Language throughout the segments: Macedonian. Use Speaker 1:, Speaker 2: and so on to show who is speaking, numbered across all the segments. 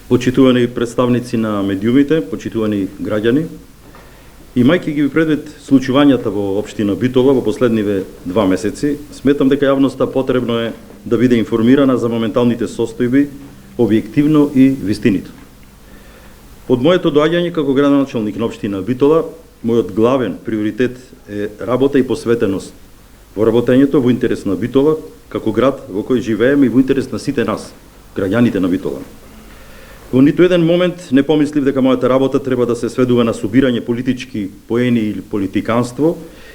Speaker 1: почитувани представници на медиумите, почитувани граѓани, имајќи ги предвид случувањата во општина Битола во последниве 2 месеци, сметам дека јавноста потребно е да биде информирана за моменталните состојби објективно и вистинито. Од моето доаѓање како градоначалник на општина Битола, мојот главен приоритет е работа и посветеност во работењето во интерес на Битола, како град во кој живееме и во интерес на сите нас, граѓаните на Битола. Во ниту еден момент не помислив дека мојата работа треба да се сведува на собирање политички поени или политиканство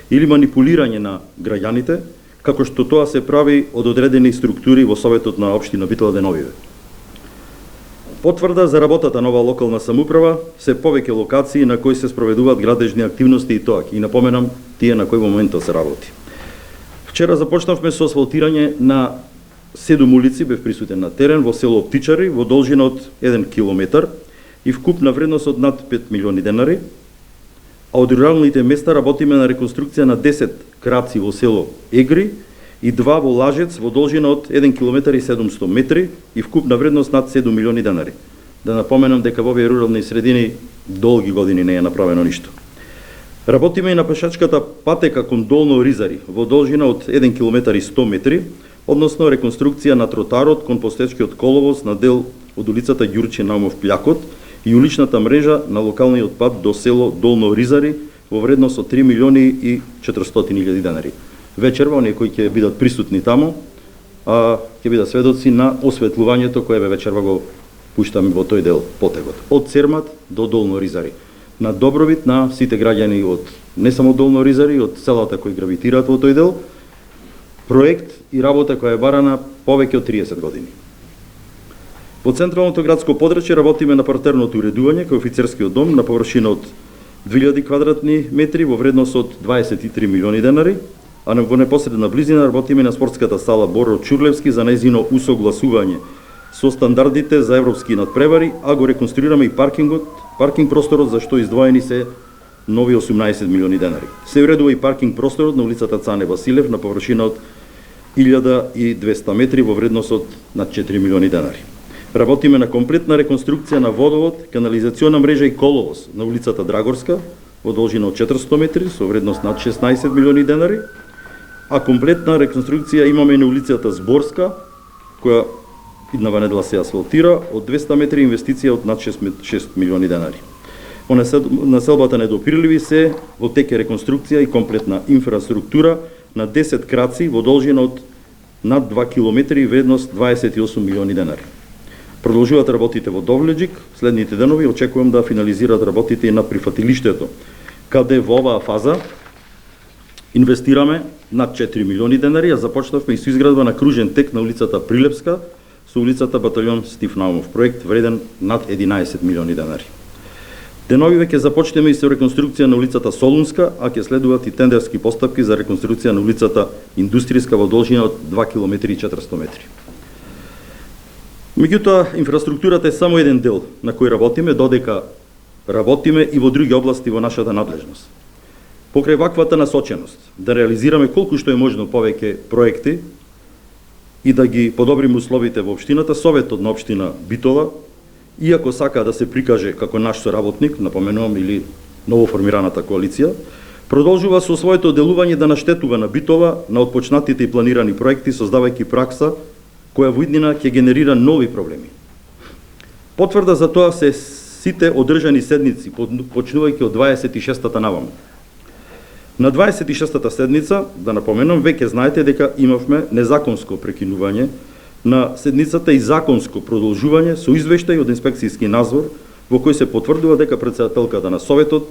Speaker 1: или манипулирање на граѓаните, како што тоа се прави од одредени структури во Советот на општина Битола деновиве. Потврда за работата на оваа локална самоуправа се повеќе локации на кои се спроведуваат градежни активности и тоа, и напоменам тие на кои во моментот се работи. Вчера започнавме со асфалтирање на 7 улици, бев присутен на терен во село Птичари во должина од 1 километар и вкупна вредност од над 5 милиони денари, а од руралните места работиме на реконструкција на 10 краци во село Егри и 2 во Лажец во должина од 1 километар и 700 метри и вкупна вредност над 7 милиони денари. Да напоменам дека во овие рурални средини долги години не е направено ништо. Работиме и на пешачката патека кон Долно Ризари во должина од 1 километар и 100 метри, односно реконструкција на тротарот кон постечкиот коловоз на дел од улицата Ѓурче Наумов Плјакот и уличната мрежа на локалниот пат до село Долно Ризари во вредност од 3 милиони и 400 илјади денари. Вечерва, оние кои ќе бидат присутни таму, ќе бидат сведоци на осветлувањето кое вечерва го пуштаме во тој дел потегот. Од Цермат до Долно Ризари. На добровит на сите граѓани од не само Долно Ризари, од селата кои гравитираат во тој дел, проект и работа која е барана повеќе од 30 години. Во централното градско подрачје работиме на партерното уредување кај офицерскиот дом на површина од 2000 квадратни метри во вредност од 23 милиони денари, а во непосредна близина работиме на спортската сала Боро Чурлевски за нејзино усогласување со стандардите за европски надпревари, а го реконструираме и паркинг просторот за што издвоени се нови 18 милиони денари. Се уредува и паркинг просторот на улицата Цане Василев на површина од 1200 метри во вредност од над 4 милиони денари. Работиме на комплетна реконструкција на водовод, канализациона мрежа и коловоз на улицата Драгорска во должина од 400 метри со вредност над 16 милиони денари, а комплетна реконструкција имаме и на улицата Зборска, која иднава недела се асфалтира, од 200 метри инвестиција од над 6 милиони денари. Во населбата Недопирливи се во теке реконструкција и комплетна инфраструктура на 10 краци во должина од над 2 километри и вредност 28 милиони денари. Продолжуваат работите во Довлеџик, следните денови очекувам да финализираат работите и на прифатилиштето, каде во оваа фаза инвестираме над 4 милиони денари, а започнавме и со изградба на кружен тек на улицата Прилепска со улицата Батальон Стив Наумов, проект вреден над 11 милиони денари. Деновиве ќе започнеме и со реконструкција на улицата Солунска, а ќе следуваат и тендерски постапки за реконструкција на улицата Индустријска во должина од 2 км и 400 метри. Меѓутоа, инфраструктурата е само еден дел на кој работиме, додека работиме и во други области во нашата надлежност. Покрај ваквата насоченост, да реализираме колку што е можно повеќе проекти и да ги подобриме условите во општината, Советот на општина Битола, иако сака да се прикаже како наш соработник, напоменувам, или новоформираната коалиција, продолжува со своето делување да наштетува на Битола на отпочнатите и планирани проекти, создавајќи пракса која во иднина ќе генерира нови проблеми. Потврда за тоа се сите одржани седници, почнувајќи од 26-та наваму. На 26-та седница, да напоменам, веќе знаете дека имавме незаконско прекинување на седницата и законско продолжување со извештај од инспекцијски надзор во кој се потврдува дека претседателката на Советот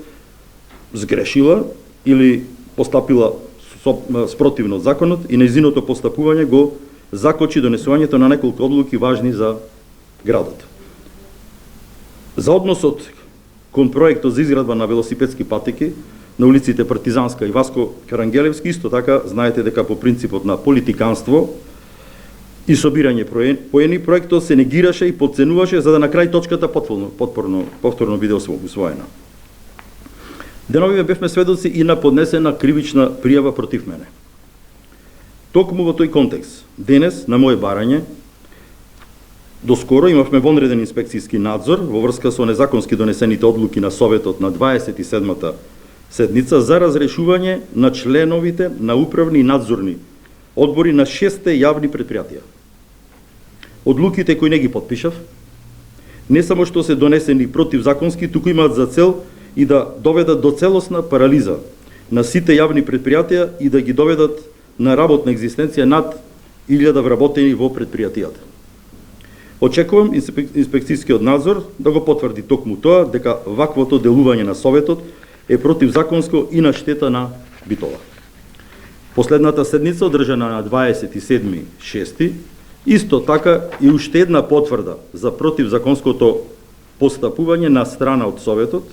Speaker 1: сгрешила или постапила спротивно од законот и нејзиното постапување го закочи донесувањето на неколку одлуки важни за градот. За односот кон проектот за изградба на велосипедски патеки на улиците Партизанска и Васко Карангелевски, исто така знаете дека по принципот на политиканство и собирање поени, проектот се негираше и подценуваше за да на крај точката повторно биде усвоена. Деновиве бевме сведоци и на поднесена кривична пријава против мене. Токму во тој контекст, денес, на моје барање, Доскоро имавме вонреден инспекцијски надзор во врска со незаконски донесените одлуки на Советот на 27-та седница за разрешување на членовите на управни и надзорни одбори на 6 јавни предпријатија. Одлуките кои не ги подпишав, не само што се донесени противзаконски, туку имаат за цел и да доведат до целосна парализа на сите јавни предпријатија и да ги доведат на работна екзистенција над 1000 вработени во предпријатијата. Очекувам инспекцијскиот надзор да го потврди токму тоа дека ваквото делување на Советот е противзаконско и на штета на Битола. Последната седница, одржана на 27.6, исто така и уште една потврда за противзаконското постапување на страна од Советот,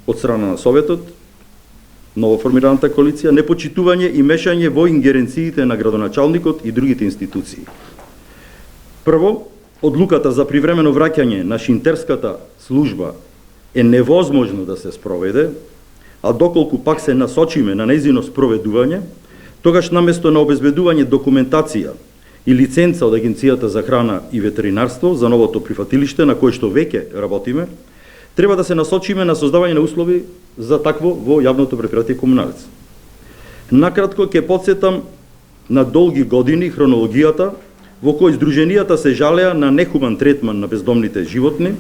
Speaker 1: од страна на Советот, новоформираната коалиција, непочитување и мешање во ингеренциите на градоначалникот и другите институции. Прво, одлуката за привремено враќање на шинтерската служба е невозможно да се спроведе, а доколку пак се насочиме на нејзино спроведување, тогаш наместо на обезбедување документација и лиценца од Агенцијата за храна и ветеринарство за новото прифатилиште на кое што веќе работиме, треба да се насочиме на создавање на услови за такво во јавното предпријатие Комуналец. Накратко ќе потсетам на долги години хронологијата во кој здруженијата се жалеа на нехуман третман на бездомните животни,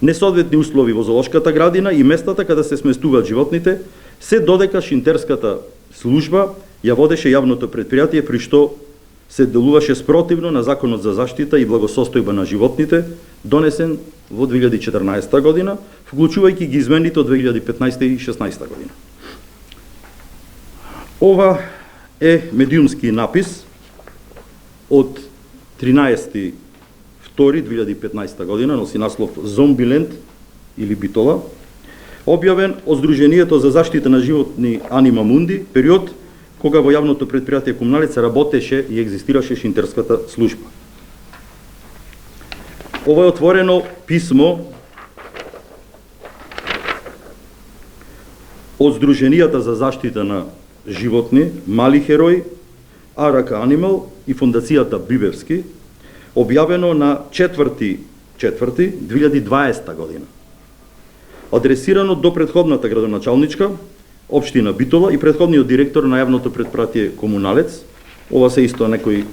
Speaker 1: несоодветни услови во зоолошката градина и местата каде се сместуваат животните, се додека шинтерската служба ја водеше јавното предпријатие, при што се делуваше спротивно на Законот за заштита и благосостојба на животните, донесен во 2014 година, вклучувајќи ги измените од 2015 и 2016 година. Ова е медиумски напис од 13.2.2015 година, носи наслов Зомбиленд или Битола, објавен од Сдруженијето за заштита на животни Анима Мунди, период кога во јавното предпријатие Комуналец работеше и екзистираше шинтерската служба. Ова е отворено писмо од Сдруженијата за заштита на животни Мали херои, АРК Анимал и Фондацијата Бибевски, објавено на 4.4.2020 година. Адресирано до предходната градоначалничка, Општина Битола и предходниот директор на јавното предпријатие Комуналец. Ова се исто некои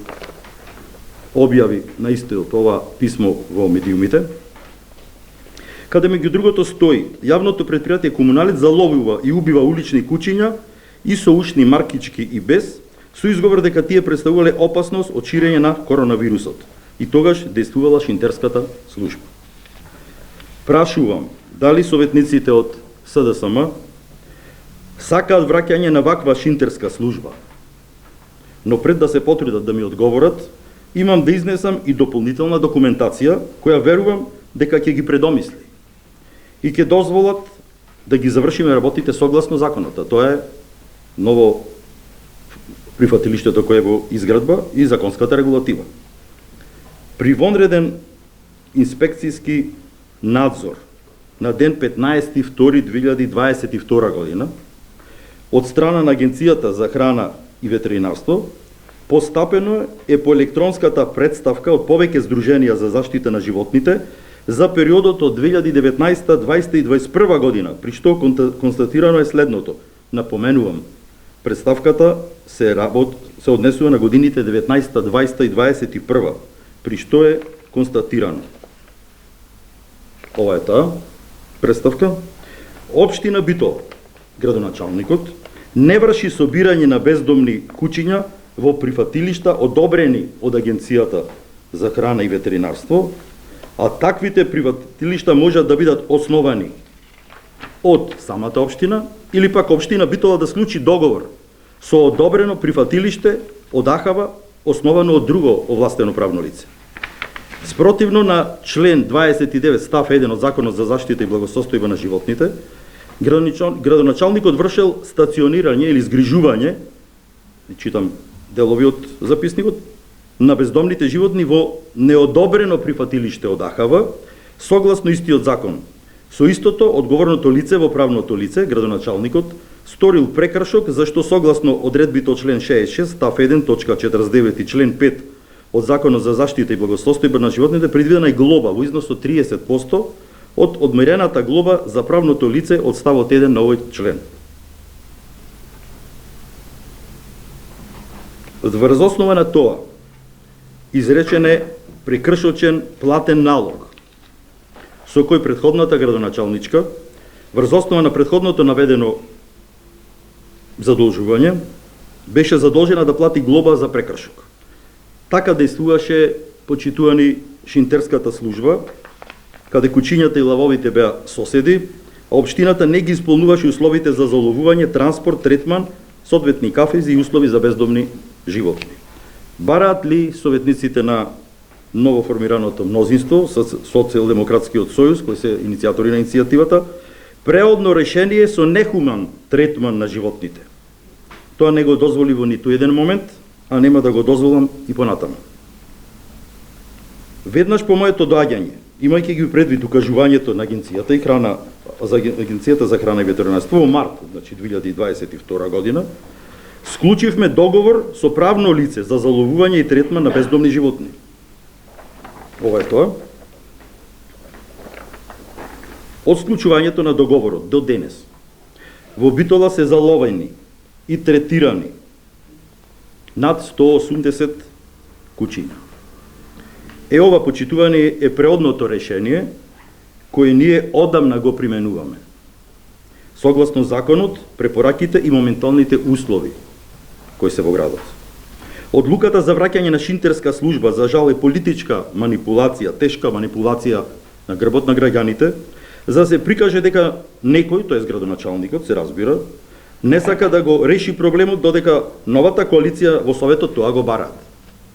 Speaker 1: објави на истото ова писмо во медиумите, каде меѓу другото стои: јавното предпријатие Комуналец заловува и убива улични кучиња и со ушни маркички и без, со изговор дека тие представувале опасност од ширење на коронавирусот. И тогаш действувала шинтерската служба. Прашувам, дали советниците од СДСМ сакаат враќање на ваква шинтерска служба? Но пред да се потрудат да ми одговорат, имам да изнесам и дополнителна документација, која верувам дека ќе ги предомисли и ќе дозволат да ги завршиме работите согласно законот. Тоа е ново прифатилиштето кое е во изградба и законската регулатива. При вонреден инспекцијски надзор на ден 15.2.2022 година од страна на Агенцијата за храна и ветеринарство, постапено е по електронската представка од повеќе здруженија за заштита на животните за периодот од 2019, 2020 и 2021 година, при што констатирано е следното. Напоменувам, представката се однесува на годините 19, 20 и 21, при што е констатирано. Ова е таа представка. Општина Битола, градоначалникот, не врши собирање на бездомни кучиња во прифатилишта одобрени од Агенцијата за храна и ветеринарство, а таквите прифатилишта можат да бидат основани од самата општина или пак општина Битола да склучи договор со одобрено прифатилиште од АХАВА, основано од друго овластено правно лице. Спротивно на член 29 став 1 од Законот за заштита и благосостојба на животните, градоначалникот вршел стационирање или згрижување, читам делови од записникот, на бездомните животни во неодобрено прифатилиште од АХАВА, согласно истиот закон. Со истото, одговорното лице во правното лице, градоначалникот, сторил прекршок, зашто согласно одредбите од член 66, став 1, точка 49 и член 5 од Законот за заштита и благосостојба на животните предвидена е глоба во износ од 30% од одмерената глоба за правното лице од ставот 1 на овој член. Врз основа на тоа, изречен е прекршочен платен налог, со кој претходната градоначалничка, врз основа на претходното наведено задолжување, беше задолжена да плати глоба за прекршок. Така действуваше почитувани шинтерската служба, каде кучињата и лавовите беа соседи, а општината не ги исполнуваше условите за заловување, транспорт, третман, соодветни кафези и услови за бездомни животни. Бараат ли советниците на новоформираното мнозинство, Социјалдемократскиот сојуз, кои се иницијатори на иницијативата, преодно решение со нехуман третман на животните? Тоа не го дозволи во ниту еден момент, а нема да го дозволам и понатаму. Веднаш по моето доаѓање, имајќи ги предвид укажувањето на агенцијата за храна и ветеринарство во март, значи 2022 година, склучивме договор со правно лице за заловување и третман на бездомни животни. Ова е тоа. Од склучувањето на договорот до денес, во Битола се заловени и третирани над 180 кучиња. Ова почитување е преодното решение кое ние одамна го применуваме. Согласно законот, препораките и моменталните услови кои се во градот. Одлуката за враќање на шинтерска служба за жал е политичка манипулација, тешка манипулација на грбот на граѓаните, за да се прикаже дека некој, тоест градоначалникот, се разбира, не сака да го реши проблемот додека новата коалиција во Советот тоа го бараат.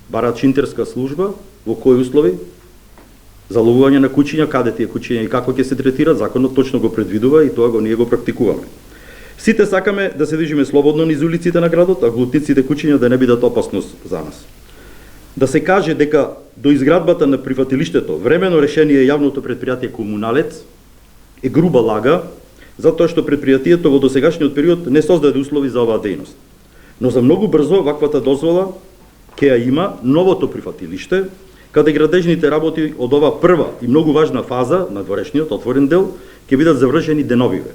Speaker 1: Бараат шинтерска служба, во кои услови? Заловување на кучиња, каде тие кучиња и како ќе се третира, законот точно го предвидува и тоа го ние го практикуваме. Сите сакаме да се движиме слободно низ улиците на градот, а глутниците кучиња да не бидат опасност за нас. Да се каже дека до изградбата на прифатилиштето временно решение јавното претпријатие Комуналец е груба лага, затоа што претпријатието во досегашниот период не создаде услови за оваа дејност. Но за многу брзо ваквата дозвола ќе ја има новото прифатилиште, каде градежните работи од ова прва и многу важна фаза на дворешниот отворен дел ќе бидат завршени деновиве.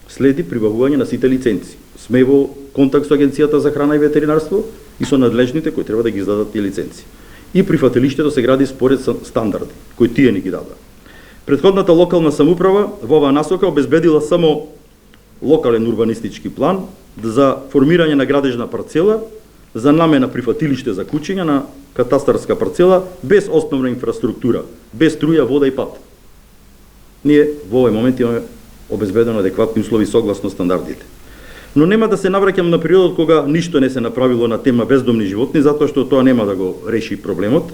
Speaker 1: Следи прибавување на сите лиценци. Сме во контакт со Агенцијата за храна и ветеринарство и со надлежните кои треба да ги издадат тие лиценци. И прифатилиштето се гради според стандарди кои тие ни ги дадат. Претходната локална самоуправа во оваа насока обезбедила само локален урбанистички план за формирање на градежна парцела за намена прифатилиште за кучиња на катастарска парцела без основна инфраструктура, без струја, вода и пат. Ние во овој момент имаме обезбедено адекватни услови согласно стандардите. Но нема да се навраќам на периодот кога ништо не се направило на тема бездомни животни, затоа што тоа нема да го реши проблемот.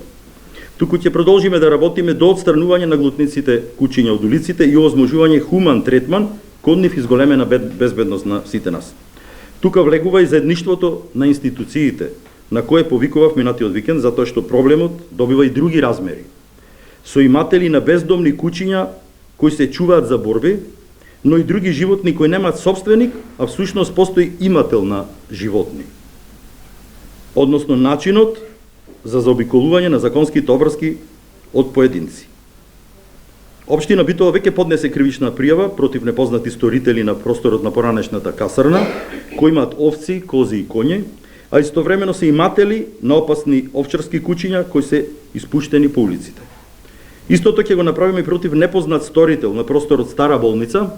Speaker 1: Туку ќе продолжиме да работиме до отстранување на глутниците кучиња од улиците и овозможување хуман третман кон нив изголемена безбедност на сите нас. Тука влегува и заедништвото на институциите, на кое повикував минатиот викенд, затоа што проблемот добива и други размери. Со иматели на бездомни кучиња кои се чуваат за борби, но и други животни кои немаат собственик, а всушност постои имател на животни. Односно начинот за заобиколување на законските обврски од поединци. Општина Битола веќе поднесе кривична пријава против непознати сторители на просторот на поранешната касарна, кои имаат овци, кози и коњи, а истовремено се иматели на опасни овчарски кучиња кои се испуштени по улиците. Истото ќе го направиме против непознат сторител на просторот Стара болница,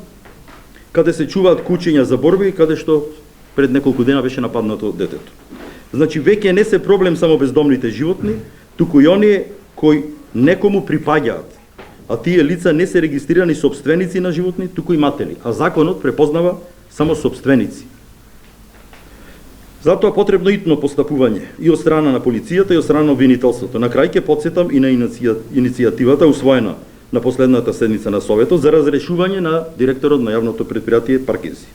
Speaker 1: каде се чуваат кучиња за борби, каде што пред неколку дена беше нападнато детето. Значи, веќе не се проблем само бездомните животни, туку и оние кои некому припаѓаат, а тие лица не се регистрирани собственици на животни, туку иматели, а законот препознава само собственици. Затоа потребно итно постапување и од страна на полицијата и од страна на обвинителството. На крај ќе потсетам и на иницијативата усвоена на последната седница на Советот за разрешување на директорот на јавното претпријатие Паркинзи,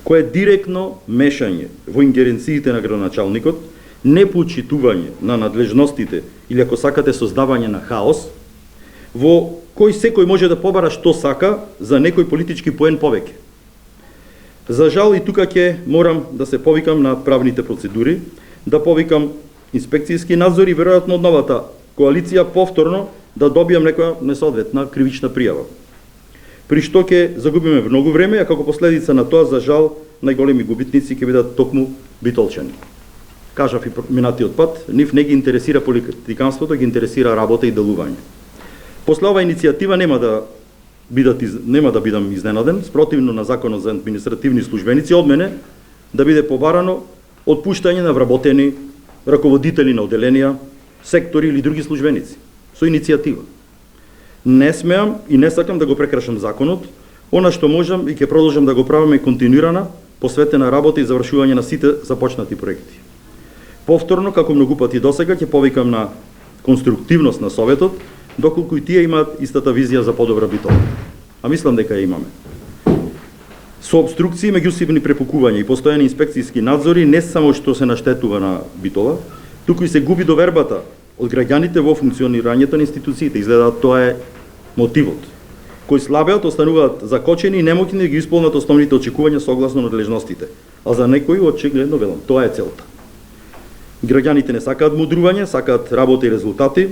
Speaker 1: кое е директно мешање во ингеренциите на градоначалникот, непочитување на надлежностите или ако сакате создавање на хаос, во кој секој може да побара што сака за некој политички поен повеќе. За жал и тука ќе морам да се повикам на правните процедури, да повикам инспекцијски надзор и веројатно од новата коалиција повторно да добијам некоја несоодветна кривична пријава. При што ќе загубиме многу време, а како последица на тоа, за жал, најголеми губитници ќе бидат токму битолчани. Кажав и минатиот пат, нив не ги интересира политиканството, ги интересира работа и делување. После ова иницијатива нема да бидам изненаден, спротивно на Законот за административни службеници, од мене да биде побарано отпуштање на вработени раководители на оделенија, сектори или други службеници, со иницијатива. Не смеам и не сакам да го прекрашам законот, она што можам и ќе продолжам да го правам е континуирана, посветена работа и завршување на сите започнати проекти. Повторно, како многу пати досега, ќе повикам на конструктивност на Советот, доколку и тие имаат истата визија за подобра битола. А мислам дека ја имаме. Со обструкции, меѓусебни препукувања и постојани инспекцијски надзори не само што се наштетува на битола, туку и се губи довербата од граѓаните во функционирањето на институциите. Изгледа тоа е мотивот. Кои слабеат остануваат закочени и немотни да ги исполнат основните очекувања согласно надлежностите. А за некои очигледно велам, тоа е целта. Граѓаните не сакаат мудрување, сакаат работа и резултати.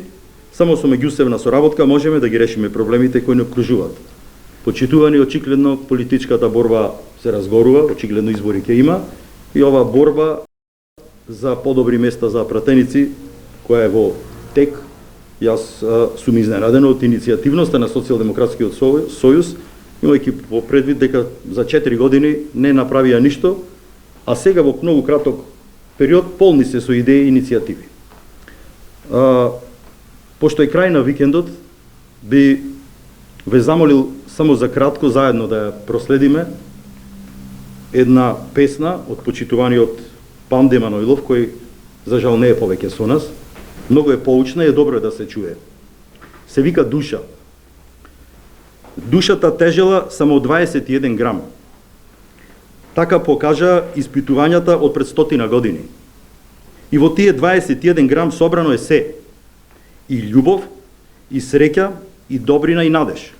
Speaker 1: Само со меѓусебна соработка можеме да ги решиме проблемите кои не окружуваат. Почитувани, очигледно политичката борба се разгорува, очигледно избори ќе има и ова борба за подобри места за пратеници која е во тек. Јас сум изненаден од иницијативноста на Социјалдемократскиот сојуз, имајќи по предвид дека за 4 години не направија ништо, а сега во многу краток период полни се со идеи и иницијативи. Пошто е крај на викендот, би ве замолил само за кратко заедно да ја проследиме една песна од почитуваниот Панде Маноилов, кој за жал не е повеќе со нас. Многу е поучна и е добро да се чуе. Се вика Душа. Душата тежела само 21 грам. Така покажа испитувањата од пред 100 години. И во тие 21 грам собрано е се. И љубов, и среќа, и добрина, и надеж.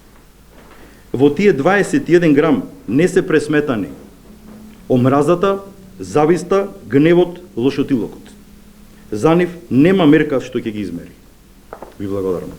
Speaker 1: Во тие 21 грам не се пресметани омразата, зависта, гневот, лошотилокот. За нив нема мерка што ќе ги измери. Ви благодарам.